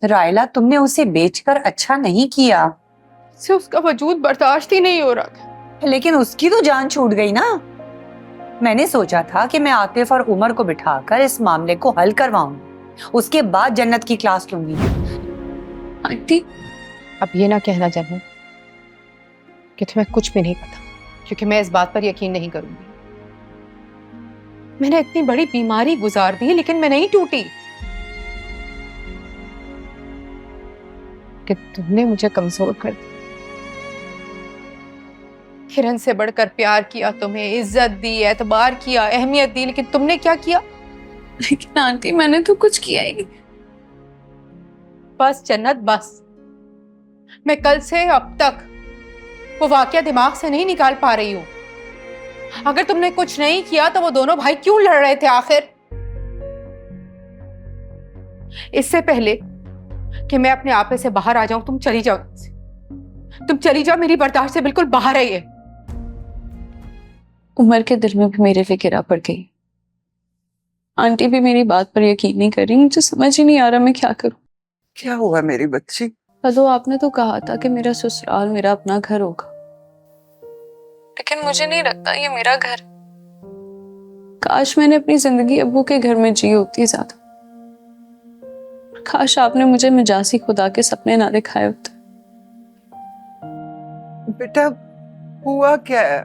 रायला, तुमने उसे बेचकर अच्छा नहीं किया। से उसका वजूद बर्दाश्त ही नहीं हो रहा था। लेकिन उसकी तो जान छूट गई ना। मैंने सोचा था कि मैं आतिफ और उमर को बिठाकर इस मामले को हल करवाऊं, उसके बाद जन्नत की क्लास लूंगी। आंटी, अब ये ना कहना जन्नत कि तुम्हें कुछ भी नहीं पता, क्योंकि मैं इस बात पर यकीन नहीं करूंगी। मैंने इतनी बड़ी बीमारी गुजार दी लेकिन मैं नहीं टूटी। कि तुमने मुझे कमजोर कर दिया। किरण से बढ़कर प्यार किया, तुम्हें इज्जत दी, एतबार किया, अहमियत दी, लेकिन तुमने क्या किया? लेकिन आंटी, मैंने तो कुछ किया ही नहीं। बस जन्नत, बस। मैं कल से अब तक वो वाकया दिमाग से नहीं निकाल पा रही हूं। अगर तुमने कुछ नहीं किया तो वो दोनों भाई क्यों लड़ रहे थे आखिर? इससे पहले कि मैं अपने आपे से बाहर आ जाऊं, तुम चली जाओ। तुम चली जाओ, मेरी बर्दाश्त से बिल्कुल बाहर है ये। उमर के दिल में भी मेरे लिए गिरा पड़ गई। आंटी भी मेरी बात पर यकीन नहीं कर रही। मुझे समझ ही नहीं आ रहा मैं क्या करूं। क्या हुआ मेरी बच्ची? तो आपने तो कहा था कि मेरा ससुराल मेरा अपना घर होगा, लेकिन मुझे नहीं लगता ये मेरा घर। काश मैंने अपनी जिंदगी अब्बू के घर में जी होती ज्यादा। काश आपने मुझे मिजाजी खुदा के सपने ना दिखाए होते। बेटा, हुआ क्या है?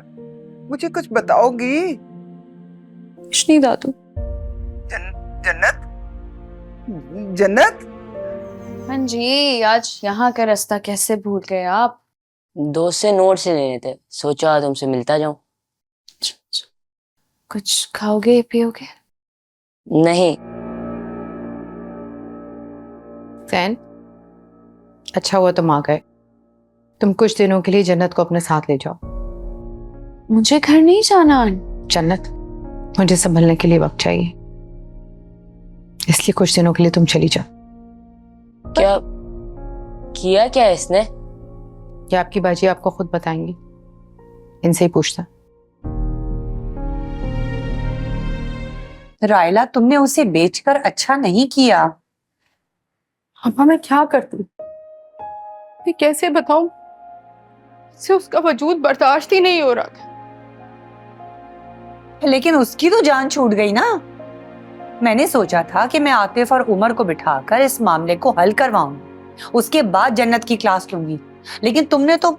मुझे कुछ बताओगी? कुछ नहीं दादू। जन्नत? जन्नत? हाँ जी, आज यहाँ का रास्ता कैसे भूल गए आप? दोस्त से नोट से लेने थे, सोचा तुमसे मिलता जाऊं। कुछ खाओगे पियोगे? नहीं। फैन, अच्छा हुआ तुम आ गए। तुम कुछ दिनों के लिए जन्नत को अपने साथ ले जाओ। मुझे घर नहीं जाना। जन्नत, मुझे संभलने के लिए वक्त चाहिए, इसलिए कुछ दिनों के लिए तुम चली जाओ। क्या किया क्या इसने? ये आपकी बाजी आपको खुद बताएंगी, इनसे ही पूछता। रायला, तुमने उसे बेचकर अच्छा नहीं किया। अम्मा, मैं क्या करती? मैं कैसे बताऊं? से उसका वजूद बर्दाश्त ही नहीं हो रहा था। लेकिन उसकी तो जान छूट गई ना। मैंने सोचा था कि मैं आतिफ और उमर को बिठाकर इस मामले को हल करवाऊं, उसके बाद जन्नत की क्लास लूंगी। लेकिन तुमने तो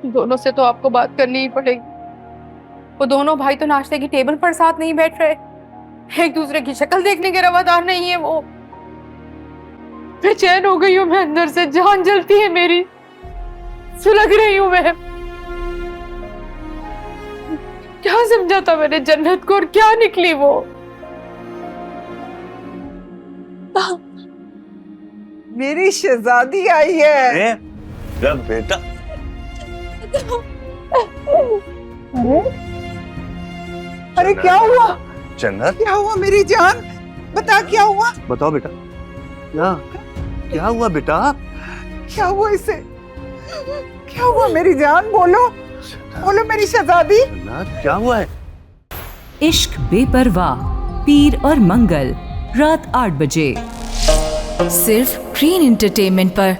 दोनों से तो आपको बात करनी ही पड़ेगी। वो दोनों भाई तो नाश्ते की टेबल पर साथ नहीं बैठ रहे, एक दूसरे की शक्ल देखने के रवादार नहीं है। वो बेचैन हो गई हूं मैं, अंदर से जान जलती है मेरी, सुलग रही हूं मैं। क्या समझा था मैंने जन्नत को और क्या निकली वो? मेरी शहजादी आई है। बेटा, अरे क्या हुआ? जन्नत, क्या हुआ मेरी जान? बता क्या हुआ? बताओ बेटा, क्या हुआ बेटा? क्या हुआ इसे? क्या हुआ मेरी जान? बोलो बोलो मेरी शहजादी। जन्नत, क्या हुआ है? इश्क बेपरवाह, पीर और मंगल रात 8 बजे सिर्फ ग्रीन एंटरटेनमेंट पर।